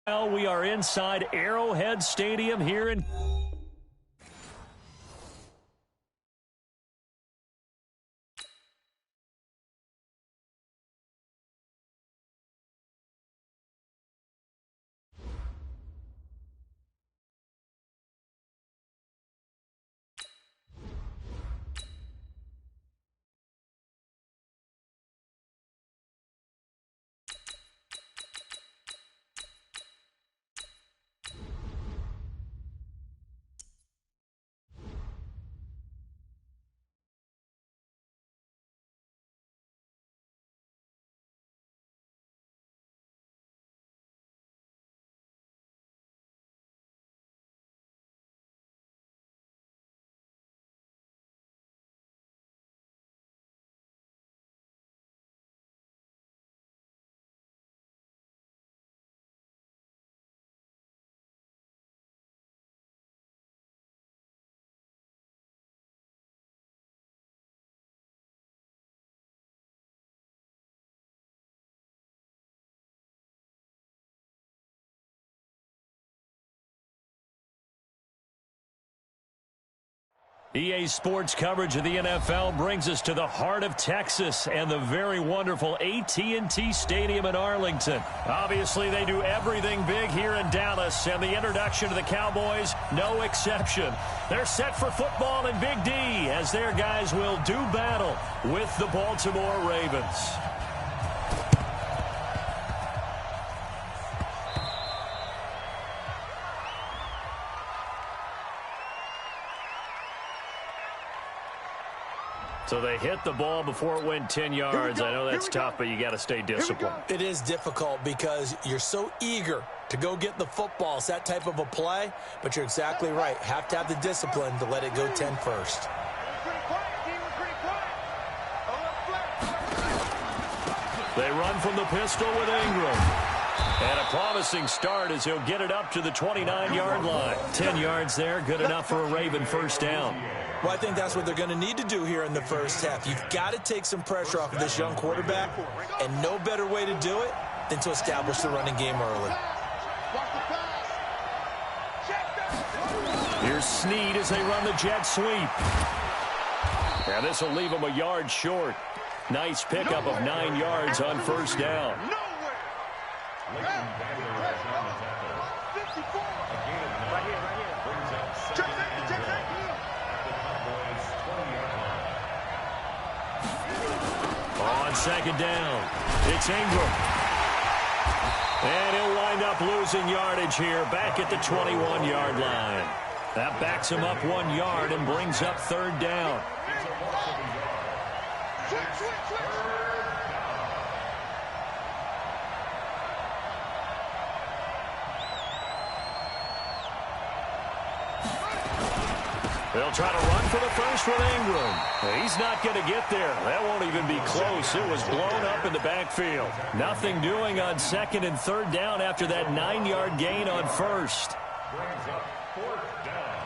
Well, we are inside Arrowhead Stadium here in... EA Sports coverage of the NFL brings us to the heart of Texas and the very wonderful AT&T Stadium in Arlington. Obviously, they do everything big here in Dallas, and the introduction to the Cowboys, no exception. They're set for football in Big D as their guys will do battle with the Baltimore Ravens. So they hit the ball before it went 10 yards. I know that's tough, but you got to stay disciplined. It is difficult because you're so eager to go get the football. It's that type of a play, but you're exactly right. Have to have the discipline to let it go 10 first. They run from the pistol with Ingram. And a promising start as he'll get it up to the 29-yard line. 10 yards there, good enough for a Raven first down. Well, I think that's what they're going to need to do here in the first half. You've got to take some pressure off of this young quarterback, and no better way to do it than to establish the running game early. Here's Snead as they run the jet sweep. And this will leave him a yard short. Nice pickup of 9 yards on first down. On second down, it's Ingram. And he'll wind up losing yardage here back at the 21-yard line. That backs him up 1 yard and brings up third down. They'll try to run for the first with Ingram. He's not going to get there. That won't even be close. It was blown up in the backfield. Nothing doing on second and third down after that 9-yard gain on first. Brings up fourth down.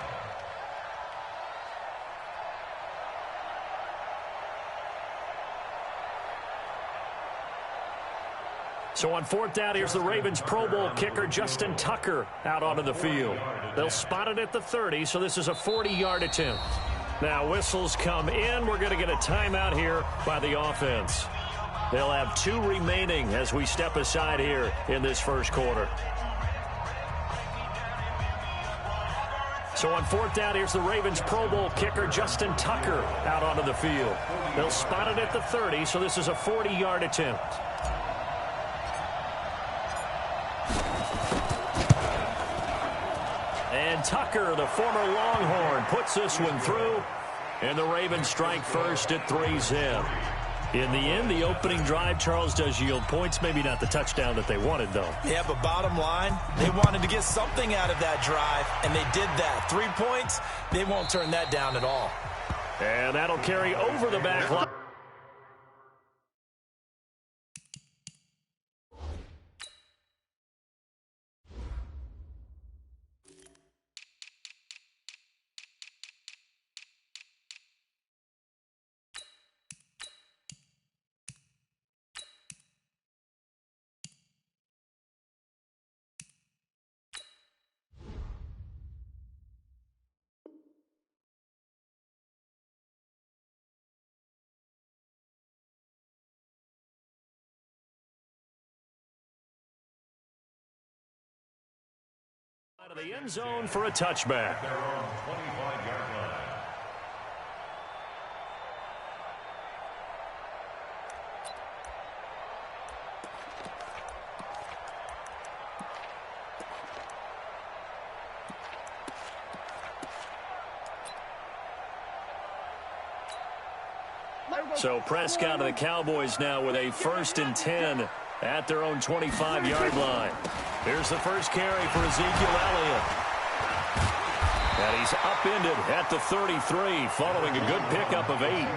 So on fourth down, here's the Ravens Pro Bowl kicker Justin Tucker out onto the field. They'll spot it at the 30, so this is a 40-yard attempt. Now whistles come in. We're going to get a timeout here by the offense. They'll have 2 remaining as we step aside here in this first quarter. So on fourth down, here's the Ravens Pro Bowl kicker Justin Tucker out onto the field. They'll spot it at the 30, so this is a 40-yard attempt. And Tucker, the former Longhorn, puts this one through. And the Ravens strike first at 3-zip. In the end, the opening drive, Charles, does yield points. Maybe not the touchdown that they wanted, though. Yeah, but bottom line, they wanted to get something out of that drive, and they did that. 3 points, they won't turn that down at all. And that'll carry over the back line. the end zone for a touchback. So Prescott of the Cowboys now with a 1st and 10 at their own 25-yard line. Here's the first carry for Ezekiel Elliott. And he's upended at the 33 following a good pickup of 8.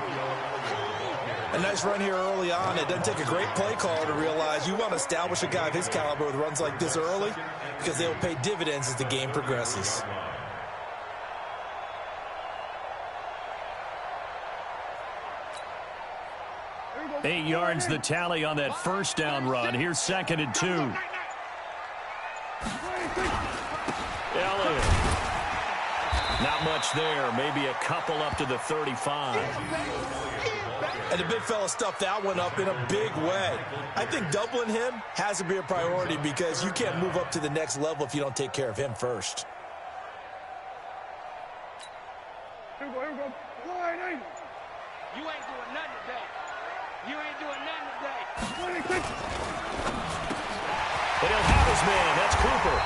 A nice run here early on. It doesn't take a great play caller to realize you want to establish a guy of his caliber with runs like this early because they will pay dividends as the game progresses. 8 yards the tally on that first down run. Here's 2nd and 2. Elliott. Not much there. Maybe a couple up to the 35. And the big fella stuffed that one up in a big way. I think doubling him has to be a priority because you can't move up to the next level if you don't take care of him first. Here we go. You ain't doing nothing today. You ain't doing nothing today. And he'll have his man. That's Cooper.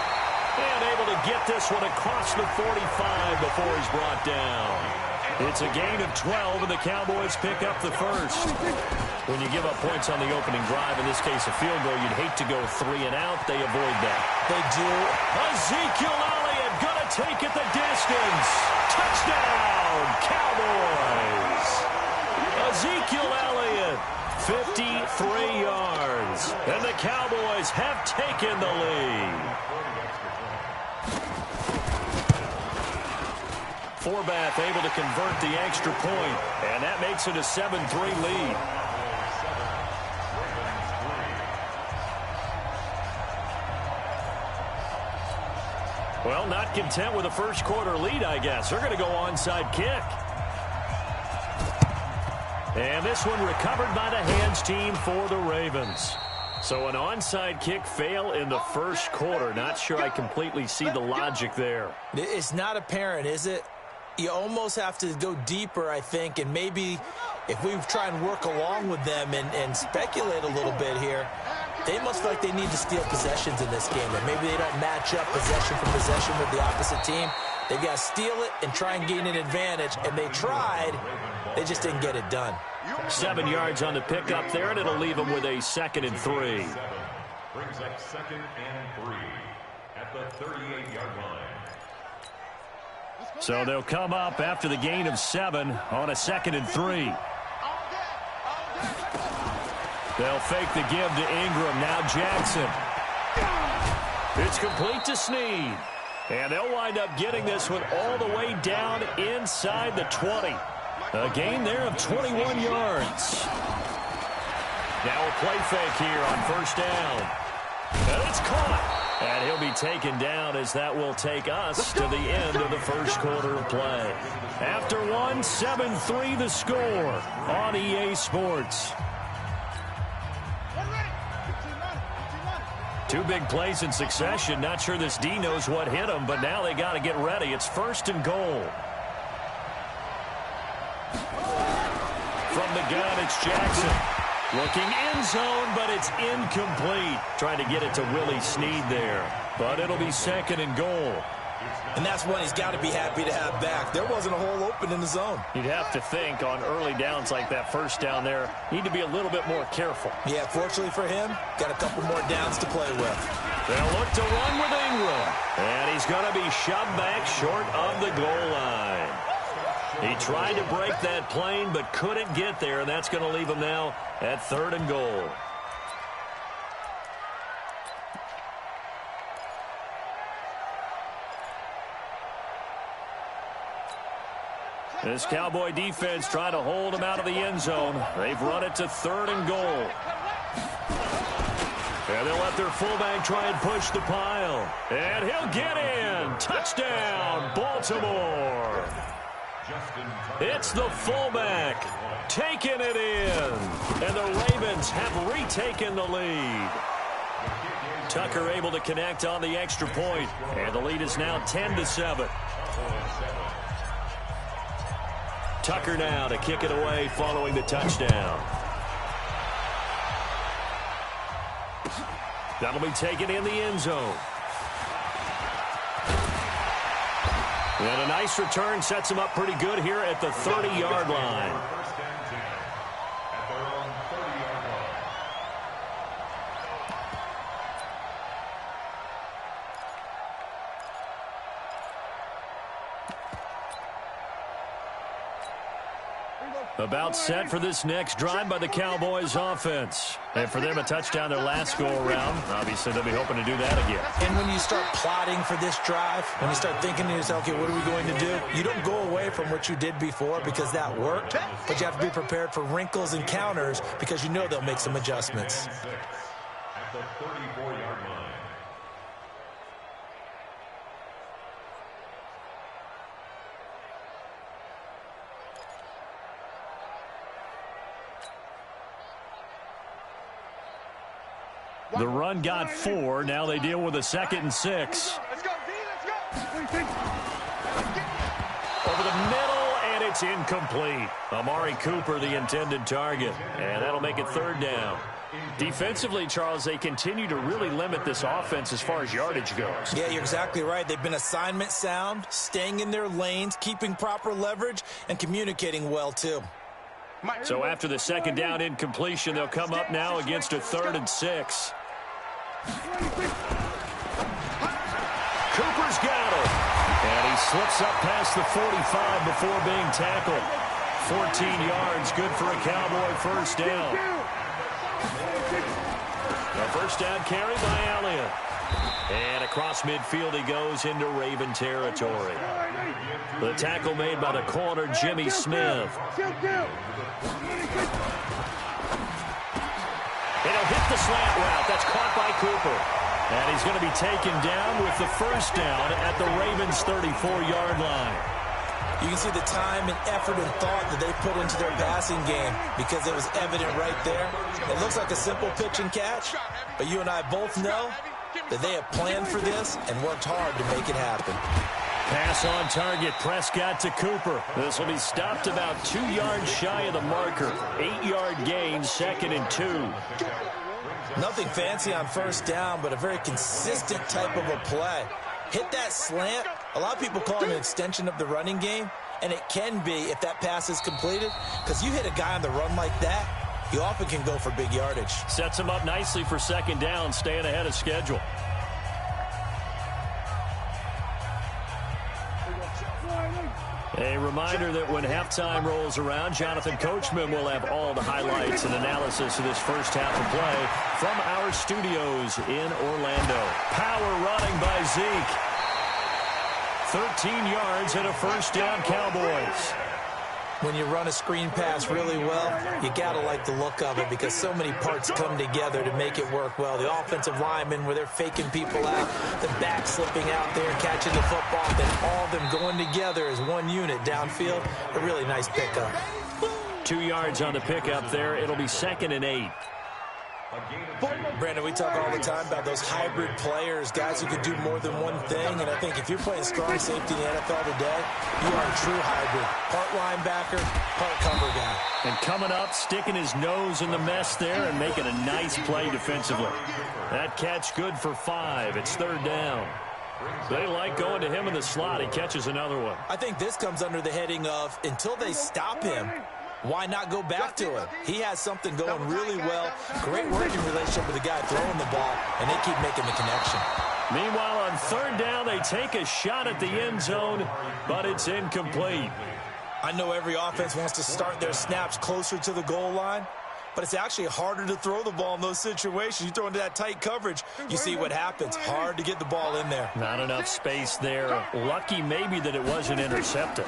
And able to get this one across the 45 before he's brought down. It's a gain of 12, and the Cowboys pick up the first. When you give up points on the opening drive, in this case a field goal, you'd hate to go 3 and out. They avoid that. They do. Ezekiel Elliott going to take it the distance. Touchdown, Cowboys. Ezekiel Elliott, 53 yards. And the Cowboys have taken the lead. Forbath able to convert the extra point, and that makes it a 7-3 lead. Well, not content with a first quarter lead, I guess. They're going to go onside kick. And this one recovered by the hands team for the Ravens. So an onside kick fail in the first quarter. Not sure I completely see the logic there. It's not apparent, is it? You almost have to go deeper, I think, and maybe if we try and work along with them and speculate a little bit here, they must feel like they need to steal possessions in this game, and maybe they don't match up possession for possession with the opposite team. They've got to steal it and try and gain an advantage, and they tried. They just didn't get it done. 7 yards on the pickup there, and it'll leave them with a 2nd and 3. Brings up 2nd and 3 at the 38-yard line. So they'll come up after the gain of 7 on a 2nd and 3. They'll fake the give to Ingram. Now Jackson. It's complete to Snead. And they'll wind up getting this one all the way down inside the 20. A gain there of 21 yards. Now a play fake here on first down. And it's caught. And he'll be taken down as that will take us to the end of the first quarter of play. After one, 7-3 the score on EA Sports. 2 big plays in succession. Not sure this D knows what hit him, but now they got to get ready. It's 1st and goal. From the gun, it's Jackson. Looking end zone, but it's incomplete. Trying to get it to Willie Snead there. But it'll be 2nd and goal. And that's one he's got to be happy to have back. There wasn't a hole open in the zone. You'd have to think on early downs like that first down there, need to be a little bit more careful. Yeah, fortunately for him, got a couple more downs to play with. They'll look to run with Ingram. And he's going to be shoved back short of the goal line. He tried to break that plane but couldn't get there, and that's going to leave him now at 3rd and goal. This Cowboy defense trying to hold him out of the end zone. They've run it to 3rd and goal. And they'll let their fullback try and push the pile. And he'll get in. Touchdown, Baltimore. It's the fullback taking it in. And the Ravens have retaken the lead. Tucker able to connect on the extra point, and the lead is now 10-7. Tucker now to kick it away following the touchdown. That'll be taken in the end zone. And a nice return sets him up pretty good here at the 30-yard line. About set for this next drive by the Cowboys offense. And for them, a touchdown their last go-around. Obviously, they'll be hoping to do that again. And when you start plotting for this drive, when you start thinking to yourself, okay, what are we going to do? You don't go away from what you did before because that worked, but you have to be prepared for wrinkles and counters because you know they'll make some adjustments. At the 34-yard line. The run got 4. Now they deal with a 2nd and 6. Let's go, D, let's go. Over the middle, and it's incomplete. Amari Cooper, the intended target. And that'll make it 3rd down. Defensively, Charles, they continue to really limit this offense as far as yardage goes. Yeah, you're exactly right. They've been assignment sound, staying in their lanes, keeping proper leverage, and communicating well, too. So after the 2nd down incompletion, they'll come up now against a 3rd and 6. Cooper's got him. And he slips up past the 45 before being tackled. 14 yards, good for a Cowboy 1st down. A 1st down carry by Elliott. And across midfield he goes into Raven territory. The tackle made by the corner, Jimmy Smith. It'll hit the slant route. That's caught by Cooper. And he's going to be taken down with the 1st down at the Ravens' 34-yard line. You can see the time and effort and thought that they put into their passing game because it was evident right there. It looks like a simple pitch and catch, but you and I both know that they have planned for this and worked hard to make it happen. Pass on target, Prescott to Cooper. This will be stopped about 2 yards shy of the marker. 8-yard gain, 2nd and 2. Nothing fancy on 1st down, but a very consistent type of a play. Hit that slant. A lot of people call it an extension of the running game, and it can be if that pass is completed, because you hit a guy on the run like that, you often can go for big yardage. Sets him up nicely for 2nd down, staying ahead of schedule. A reminder that when halftime rolls around, Jonathan Coachman will have all the highlights and analysis of this 1st half of play from our studios in Orlando. Power running by Zeke. 13 yards and a 1st down, Cowboys. When you run a screen pass really well, you got to like the look of it because so many parts come together to make it work well. The offensive linemen, where they're faking people out, the back slipping out there, catching the football, then all of them going together as one unit downfield. A really nice pickup. 2 yards on the pickup there. It'll be 2nd and 8. Brandon, we talk all the time about those hybrid players, guys who can do more than one thing, and I think if you're playing strong safety in the NFL today, you are a true hybrid. Part linebacker, part cover guy. And coming up, sticking his nose in the mess there and making a nice play defensively. That catch good for 5. It's 3rd down. They like going to him in the slot. He catches another one. I think this comes under the heading of, until they stop him, why not go back to him? He has something going really well. Great working relationship with the guy throwing the ball, and they keep making the connection. Meanwhile, on 3rd down, they take a shot at the end zone, but it's incomplete. I know every offense wants to start their snaps closer to the goal line, but it's actually harder to throw the ball in those situations. You throw into that tight coverage, you see what happens. Hard to get the ball in there. Not enough space there. Lucky maybe that it wasn't intercepted.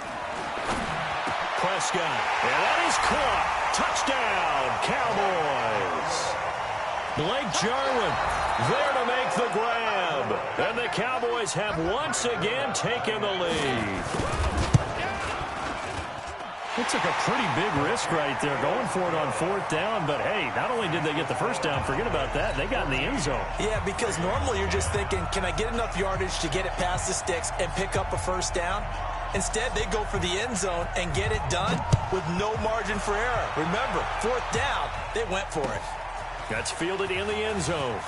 Prescott, and that is caught. Touchdown, Cowboys. Blake Jarwin there to make the grab. And the Cowboys have once again taken the lead. They took a pretty big risk right there, going for it on 4th down. But, hey, not only did they get the first down, forget about that, they got in the end zone. Yeah, because normally you're just thinking, can I get enough yardage to get it past the sticks and pick up a first down? Instead, they go for the end zone and get it done with no margin for error. Remember, 4th down, they went for it. That's fielded in the end zone.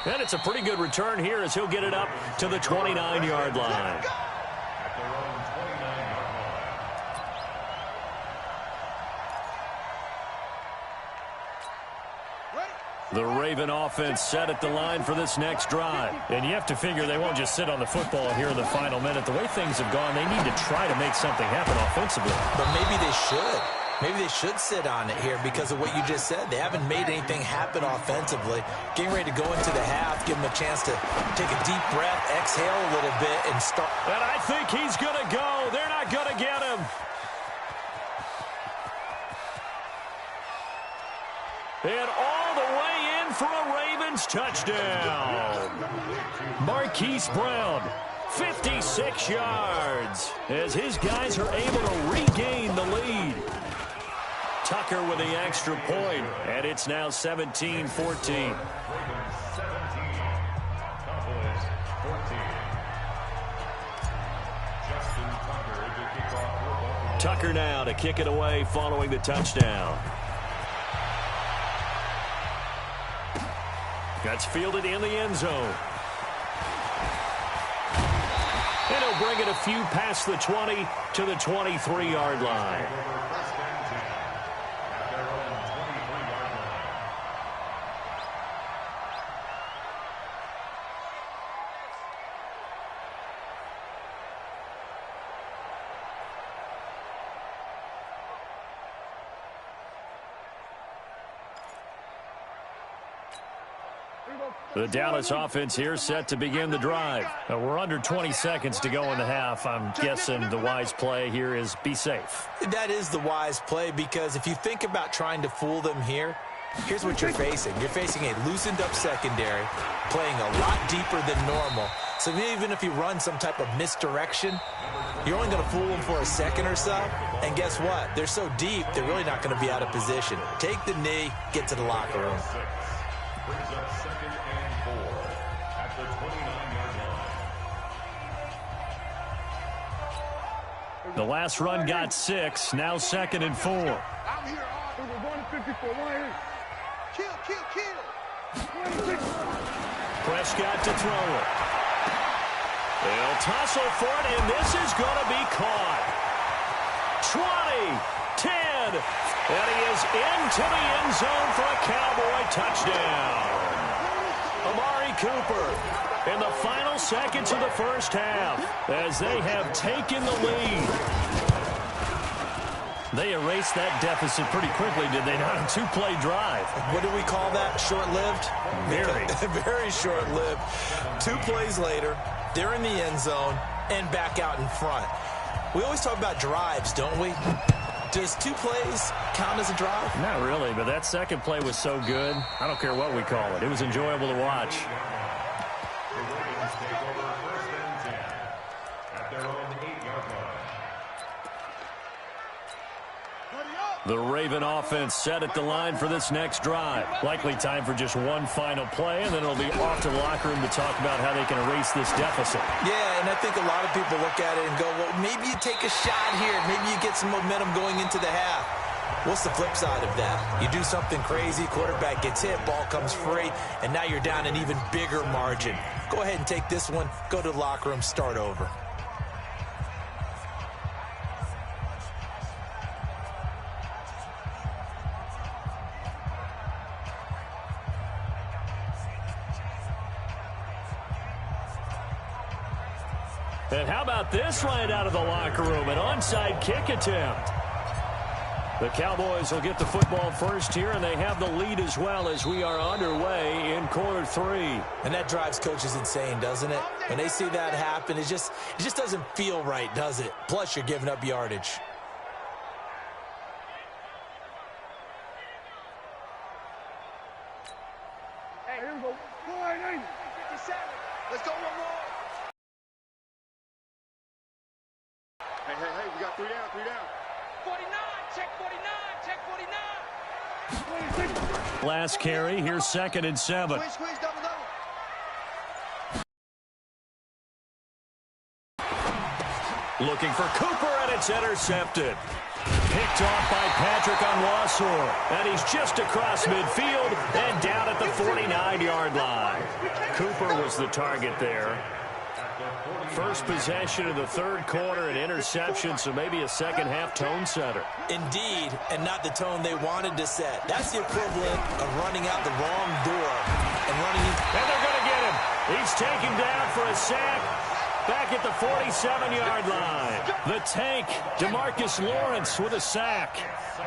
And it's a pretty good return here as he'll get it up to the 29-yard line. The Raven offense set at the line for this next drive. And you have to figure they won't just sit on the football here in the final minute. The way things have gone, they need to try to make something happen offensively. But maybe they should. Maybe they should sit on it here because of what you just said. They haven't made anything happen offensively. Getting ready to go into the half, give them a chance to take a deep breath, exhale a little bit, and start. And I think he's going to go. They're not going to get him. And all the way in for a Ravens touchdown. Marquise Brown, 56 yards, as his guys are able to regain the lead. Tucker with the extra point, and it's now 17-14. Tucker now to kick it away following the touchdown. That's fielded in the end zone. And he'll bring it a few past the 20 to the 23-yard line. The Dallas offense here set to begin the drive. We're under 20 seconds to go in the half. I'm guessing the wise play here is be safe. That is the wise play because if you think about trying to fool them here, here's what you're facing. You're facing a loosened up secondary, playing a lot deeper than normal. So even if you run some type of misdirection, you're only going to fool them for a second or so. And guess what? They're so deep, they're really not going to be out of position. Take the knee, get to the locker room. Brings up 2nd and 4 at the 29-yard line. The last run got 6, now 2nd and 4. I'm here, we're going to 54. Kill. Prescott to throw it. They'll tussle for it, and this is going to be caught. 20, 10, and he is into the end zone for a Cowboy touchdown. Amari Cooper in the final seconds of the first half as they have taken the lead. They erased that deficit pretty quickly, did they not? A 2-play drive. What do we call that? Short-lived? Very. Very short-lived. 2 plays later, they're in the end zone and back out in front. We always talk about drives, don't we? Does 2 plays count as a drive? Not really, but that second play was so good. I don't care what we call it. It was enjoyable to watch. The Ravens take over 1st and 10 at their own 8-yard line. The Raven offense set at the line for this next drive. Likely time for just one final play, and then it'll be off to the locker room to talk about how they can erase this deficit. Yeah, and I think a lot of people look at it and go, well, maybe you take a shot here. Maybe you get some momentum going into the half. What's the flip side of that? You do something crazy, quarterback gets hit, ball comes free, and now you're down an even bigger margin. Go ahead and take this one, go to the locker room, start over. And how about this right out of the locker room? An onside kick attempt. The Cowboys will get the football first here, and they have the lead as well as we are underway in quarter 3. And that drives coaches insane, doesn't it? When they see that happen, it just doesn't feel right, does it? Plus, you're giving up yardage. Hey, here we go. 480. 57. Let's go one more. Three down, 49, check 49, check 49. Last carry, here's 2nd and 7. Squeeze, double. Looking for Cooper, and it's intercepted. Picked off by Patrick Onwuasor, and he's just across midfield and down at the 49-yard line. Cooper was the target there. First possession of the third quarter, an interception, so maybe a second-half tone setter. Indeed, and not the tone they wanted to set. That's the equivalent of running out the wrong door and running in. And they're going to get him. He's taken down for a sack. Back at the 47-yard line. The tank, DeMarcus Lawrence with a sack.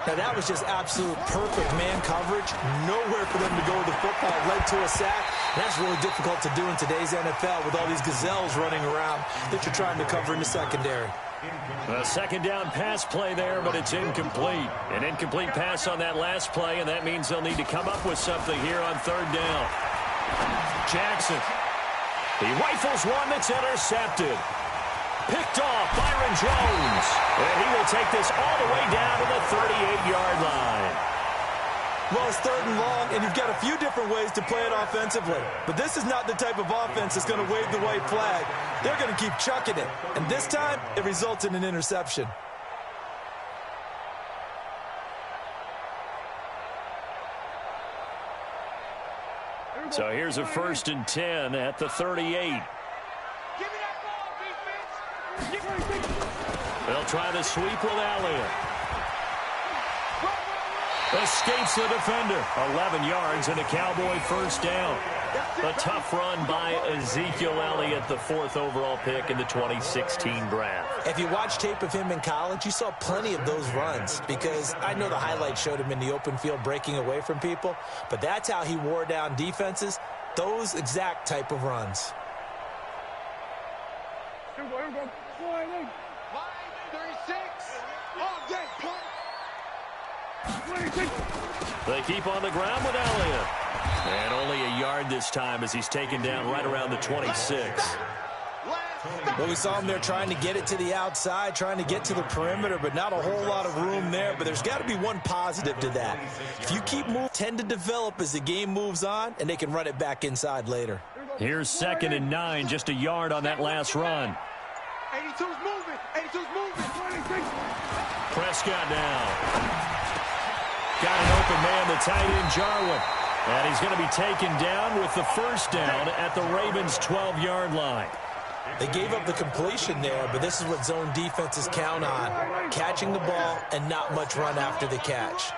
Now that was just absolute perfect man coverage. Nowhere for them to go with the football. Led to a sack. And that's really difficult to do in today's NFL with all these gazelles running around that you're trying to cover in the secondary. A second down pass play there, but it's incomplete. An incomplete pass on that last play, and that means they'll need to come up with something here on third down. Jackson. He rifles one that's intercepted. Picked off Byron Jones. And he will take this all the way down to the 38-yard line. Well, it's 3rd and long, and you've got a few different ways to play it offensively. But this is not the type of offense that's going to wave the white flag. They're going to keep chucking it. And this time, it results in an interception. So here's a 1st and 10 at the 38. Give me that ball, defense. They'll try the sweep with Elliott. Escapes the defender. 11 yards and a Cowboy first down. A tough run by Ezekiel Elliott, the 4th overall pick in the 2016 draft. If you watch tape of him in college, you saw plenty of those runs because I know the highlights showed him in the open field breaking away from people, but that's how he wore down defenses, those exact type of runs. Here we go. 36. All day, punt. 26. They keep on the ground with Elliott. And only a yard this time as he's taken down right around the 26. Well, we saw him there trying to get it to the outside, trying to get to the perimeter, but not a whole lot of room there. But there's got to be one positive to that. If you keep moving, tend to develop as the game moves on, and they can run it back inside later. Here's 2nd and 9, just a yard on that last run. 82's moving. 82's moving. 26. Prescott now. Got an open man, the tight end, Jarwin. And he's going to be taken down with the first down at the Ravens' 12-yard line. They gave up the completion there, but this is what zone defenses count on. Catching the ball and not much run after the catch.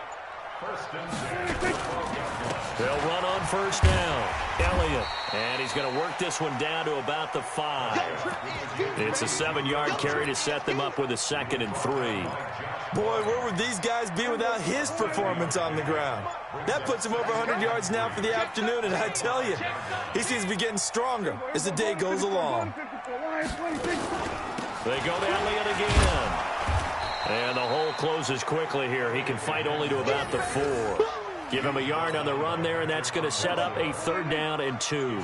They'll run on first down. Elliott. And he's going to work this one down to about the 5. It's a 7-yard carry to set them up with a 2nd and 3. Boy, where would these guys be without his performance on the ground? That puts him over 100 yards now for the afternoon, and I tell you, he seems to be getting stronger as the day goes along. They go to Elliott again. And the hole closes quickly here. He can fight only to about the 4. Give him a yard on the run there, and that's going to set up a 3rd down and 2.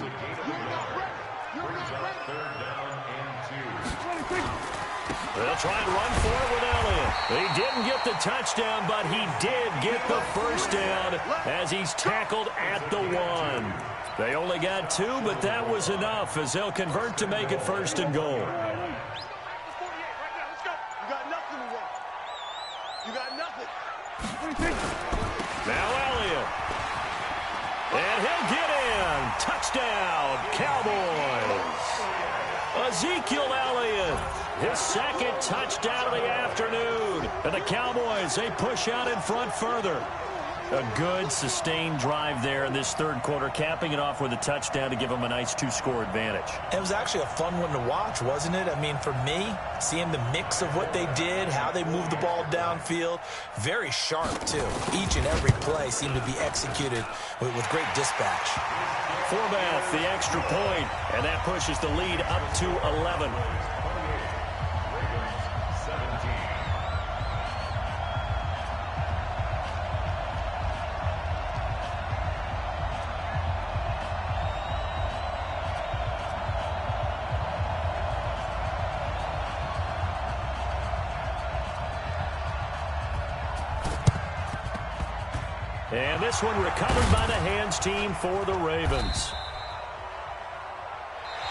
They'll try and run for it with Elliott. He didn't get the touchdown, but he did get the first down as he's tackled at the 1. They only got 2, but that was enough as they'll convert to make it 1st and goal. Now Elliott. And he'll get in. Touchdown, Cowboys. Ezekiel Elliott, his 2nd touchdown of the afternoon. And the Cowboys, they push out in front further. A good, sustained drive there in this 3rd quarter, capping it off with a touchdown to give them a nice 2-score advantage. It was actually a fun one to watch, wasn't it? I mean, for me, seeing the mix of what they did, how they moved the ball downfield, very sharp, too. Each and every play seemed to be executed with great dispatch. Forbath, the extra point, and that pushes the lead up to 11. And this one recovered by the hands team for the Ravens.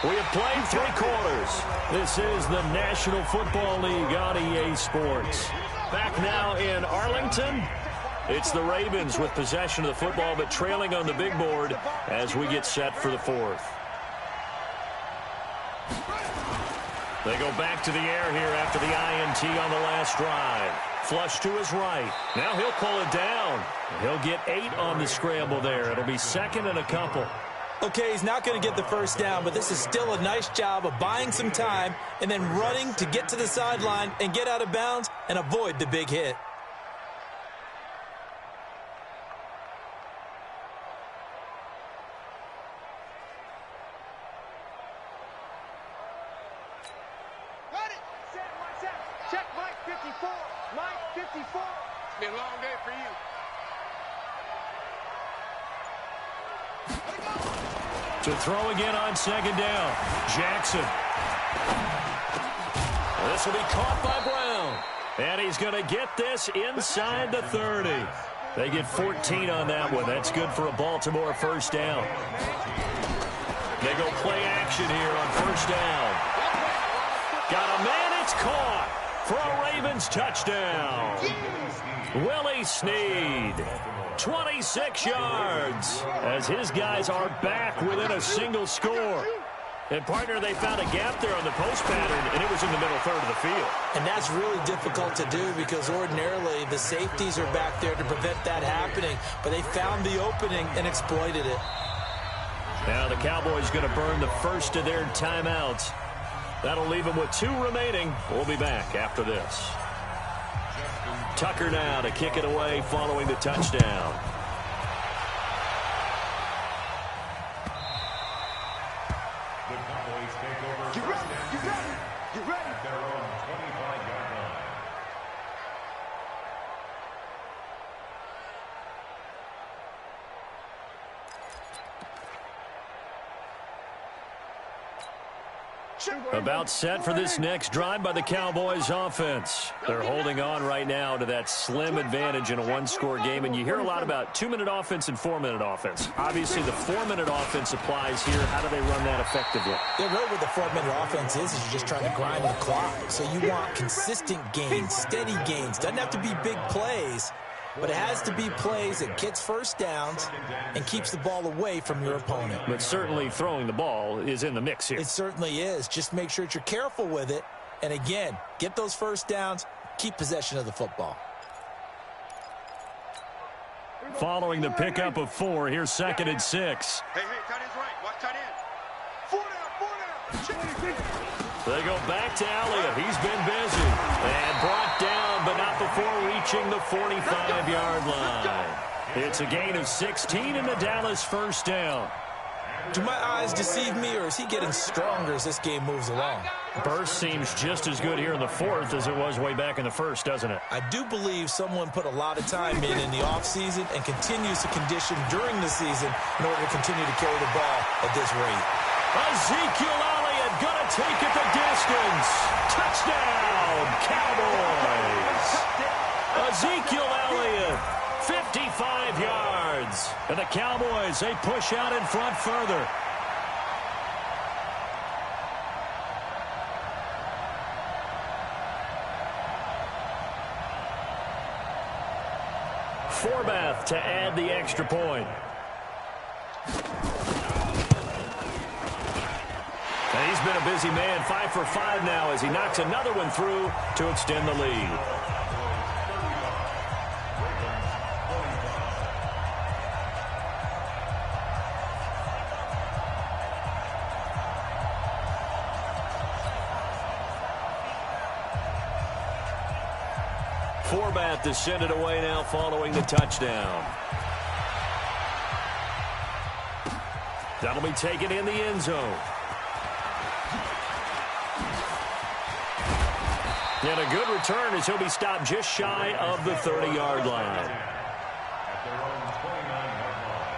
We have played 3 quarters. This is the National Football League on EA Sports. Back now in Arlington, it's the Ravens with possession of the football, but trailing on the big board as we get set for the 4th. They go back to the air here after the INT on the last drive. Flush to his right. Now he'll pull it down. He'll get 8 on the scramble there. It'll be 2nd and a couple. Okay, he's not going to get the first down, but this is still a nice job of buying some time and then running to get to the sideline and get out of bounds and avoid the big hit. Ready, set, watch out. Check Mike 54. Mike 54. It's been a long day for you. To throw again on 2nd down. Jackson. This will be caught by Brown. And he's going to get this inside the 30. They get 14 on that one. That's good for a Baltimore first down. They go play action here on 1st down. Got a man, it's caught for a Ravens touchdown. Willie Snead. 26 yards as his guys are back within a single score. And, partner, they found a gap there on the post pattern, and it was in the middle third of the field. And that's really difficult to do because ordinarily the safeties are back there to prevent that happening. But they found the opening and exploited it. Now the Cowboys going to burn the first of their timeouts. That'll leave them with 2 remaining. We'll be back after this. Tucker now to kick it away following the touchdown. The Cowboys take over first and 10 at their own 25-yard line. About set for this next drive by the Cowboys offense. They're holding on right now to that slim advantage in a 1-score game, and you hear a lot about 2-minute offense and 4-minute offense. Obviously, the 4-minute offense applies here. How do they run that effectively? Yeah, really what the 4-minute offense is you're just trying to grind the clock. So you want consistent gains, steady gains. Doesn't have to be big plays, but it has to be plays that gets first downs and keeps the ball away from your opponent. But certainly throwing the ball is in the mix here. It certainly is. Just make sure that you're careful with it. And again, get those first downs, keep possession of the football. Following the pickup of 4, here's 2nd and 6. Hey, tight end's right. Watch tight end. 4 down. They go back to Elliott. He's been busy. And brought down, but not before reaching the 45-yard line. It's a gain of 16 in the Dallas first down. Do my eyes deceive me, or is he getting stronger as this game moves along? Burst seems just as good here in the 4th as it was way back in the 1st, doesn't it? I do believe someone put a lot of time in the offseason and continues to condition during the season in order to continue to carry the ball at this rate. Ezekiel Elliott going to take it the distance. Touchdown, Cowboys. Ezekiel Elliott, 55 yards. And the Cowboys, they push out in front further. Forbath to add the extra point. And he's been a busy man, 5 for 5 now as he knocks another one through to extend the lead. Forbath to send it away now following the touchdown. That'll be taken in the end zone. And a good return as he'll be stopped just shy of the 30-yard line. At their own 29-yard line.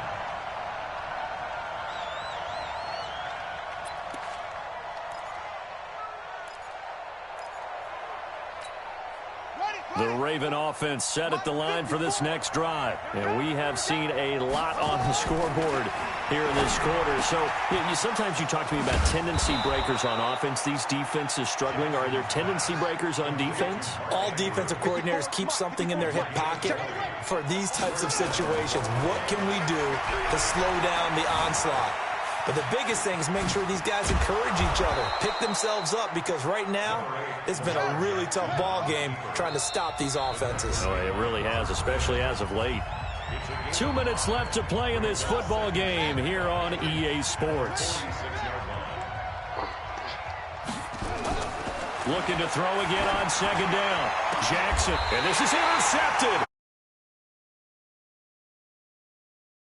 Ready, The Raven offense set at the line for this next drive. And we have seen a lot on the scoreboard here in this quarter. So sometimes you talk to me about tendency breakers on offense. These defenses struggling. Are there tendency breakers on defense? All defensive coordinators keep something in their hip pocket for these types of situations. What can we do to slow down the onslaught? But the biggest thing is make sure these guys encourage each other, pick themselves up, because right now it's been a really tough ball game trying to stop these offenses. Oh, it really has, especially as of late. 2 minutes left to play in this football game here on EA Sports. Looking to throw again on second down. Jackson, and this is intercepted.